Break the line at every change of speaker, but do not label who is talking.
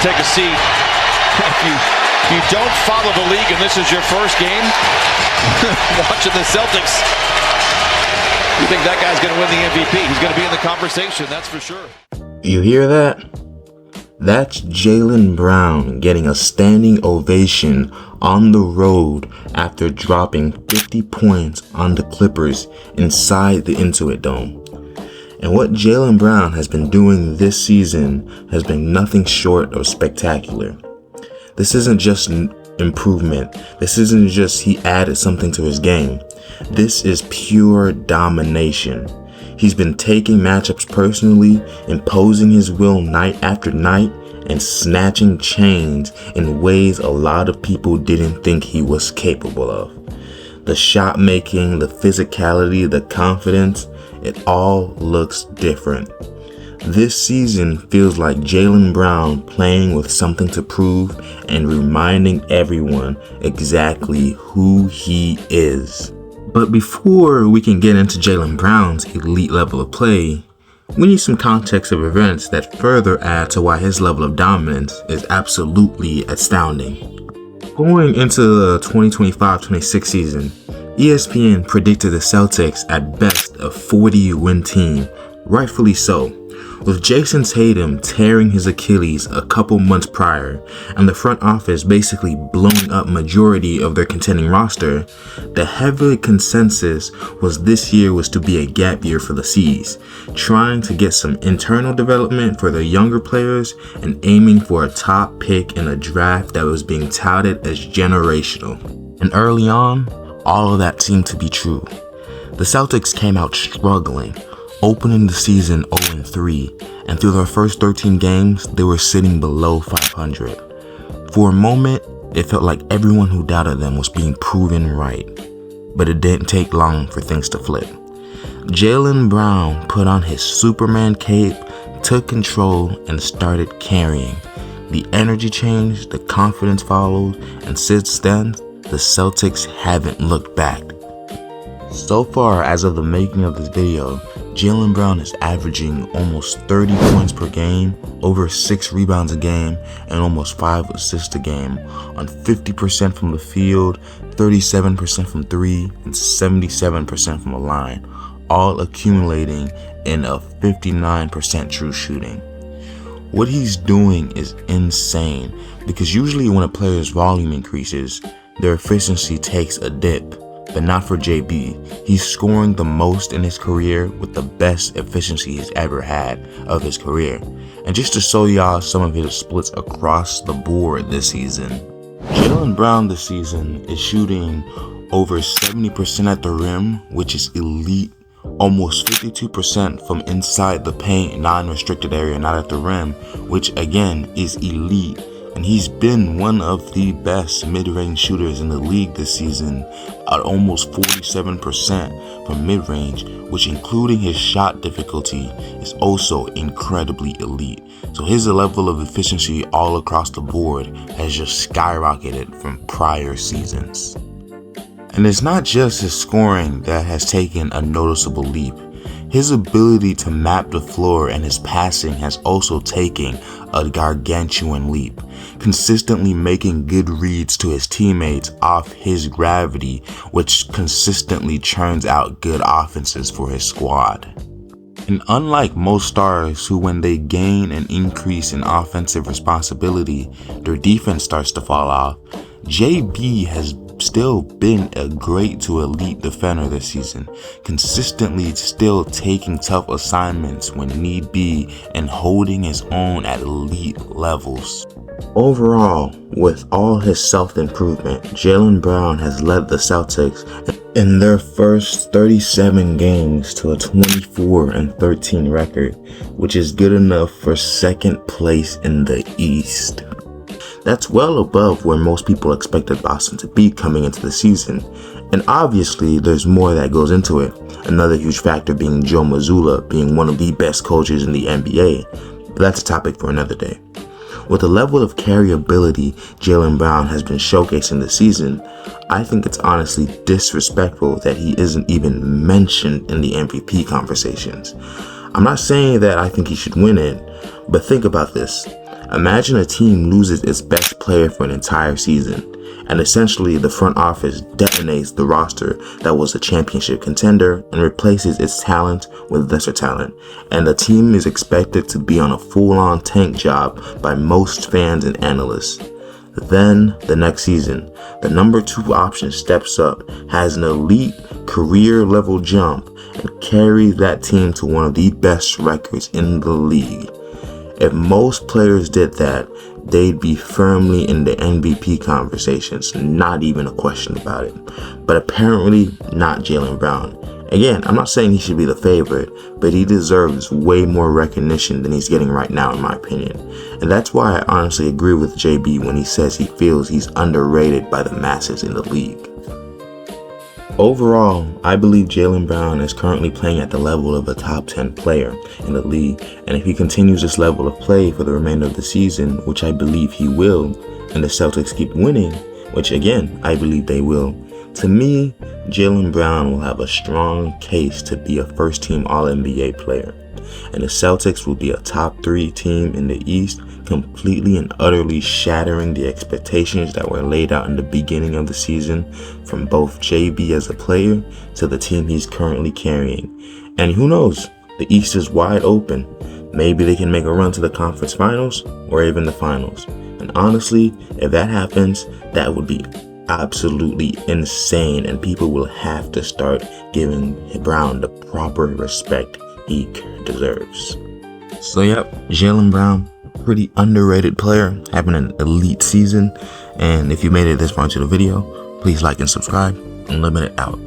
take a seat. If you don't follow the league and this is your first game watching the Celtics, you think that guy's going to win the MVP. He's going to be in the conversation, that's for sure.
You hear that? That's Jaylen Brown getting a standing ovation on the road after dropping 50 points on the Clippers inside the Intuit Dome. And what Jaylen Brown has been doing this season has been nothing short of spectacular. This isn't just improvement. This isn't just he added something to his game. This is pure domination. He's been taking matchups personally, imposing his will night after night, and snatching chains in ways a lot of people didn't think he was capable of. The shot making, the physicality, the confidence, it all looks different. This season feels like Jaylen Brown playing with something to prove and reminding everyone exactly who he is. But before we can get into Jaylen Brown's elite level of play, we need some context of events that further add to why his level of dominance is absolutely astounding. Going into the 2025-26 season, ESPN predicted the Celtics at best a 40-win team, rightfully so. With Jason Tatum tearing his Achilles a couple months prior and the front office basically blowing up majority of their contending roster, the heavy consensus was this year was to be a gap year for the C's, trying to get some internal development for their younger players and aiming for a top pick in a draft that was being touted as generational. And early on, all of that seemed to be true. The Celtics came out struggling, opening the season 0-3, and through their first 13 games, they were sitting below 500. For a moment, it felt like everyone who doubted them was being proven right, but it didn't take long for things to flip. Jaylen Brown put on his Superman cape, took control, and started carrying. The energy changed, the confidence followed, and since then, the Celtics haven't looked back. So far, as of the making of this video, Jaylen Brown is averaging almost 30 points per game, over 6 rebounds a game, and almost 5 assists a game on 50% from the field, 37% from 3, and 77% from the line, all accumulating in a 59% true shooting. What he's doing is insane because usually when a player's volume increases, their efficiency takes a dip. But not for JB. He's scoring the most in his career with the best efficiency he's ever had of his career. And just to show y'all some of his splits across the board this season, Jaylen Brown this season is shooting over 70% at the rim, which is elite. Almost 52% from inside the paint, non-restricted area, not at the rim, which again is elite. And he's been one of the best mid-range shooters in the league this season at almost 47% from mid-range, which including his shot difficulty is also incredibly elite. So his level of efficiency all across the board has just skyrocketed from prior seasons. And it's not just his scoring that has taken a noticeable leap. His ability to map the floor and his passing has also taken a gargantuan leap, consistently making good reads to his teammates off his gravity, which consistently churns out good offenses for his squad. And unlike most stars who, when they gain an increase in offensive responsibility, their defense starts to fall off, JB has still been a great to elite defender this season, consistently still taking tough assignments when need be and holding his own at elite levels. Overall, with all his self-improvement, Jaylen Brown has led the Celtics in their first 37 games to a 24-13 record, which is good enough for second place in the East. That's well above where most people expected Boston to be coming into the season, and obviously there's more that goes into it, another huge factor being Joe Mazzulla being one of the best coaches in the NBA, but that's a topic for another day. With the level of carryability Jaylen Brown has been showcasing this season, I think it's honestly disrespectful that he isn't even mentioned in the MVP conversations. I'm not saying that I think he should win it, but think about this. Imagine a team loses its best player for an entire season, and essentially the front office detonates the roster that was a championship contender and replaces its talent with lesser talent, and the team is expected to be on a full-on tank job by most fans and analysts. Then, the next season, the number 2 option steps up, has an elite career-level jump, and carries that team to one of the best records in the league. If most players did that, they'd be firmly in the MVP conversations, not even a question about it. But apparently not Jaylen Brown. Again, I'm not saying he should be the favorite, but he deserves way more recognition than he's getting right now in my opinion. And that's why I honestly agree with JB when he says he feels he's underrated by the masses in the league. Overall, I believe Jaylen Brown is currently playing at the level of a top 10 player in the league, and if he continues this level of play for the remainder of the season, which I believe he will, and the Celtics keep winning, which again, I believe they will, to me, Jaylen Brown will have a strong case to be a first-team All-NBA player, and the Celtics will be a top 3 team in the East, completely and utterly shattering the expectations that were laid out in the beginning of the season from both JB as a player to the team he's currently carrying. And who knows, the East is wide open. Maybe they can make a run to the conference finals or even the finals. And honestly, if that happens, that would be absolutely insane, and people will have to start giving Brown the proper respect he deserves. So yep, Jaylen Brown, pretty underrated player, having an elite season. And if you made it this far into the video, please like and subscribe, and limit it out.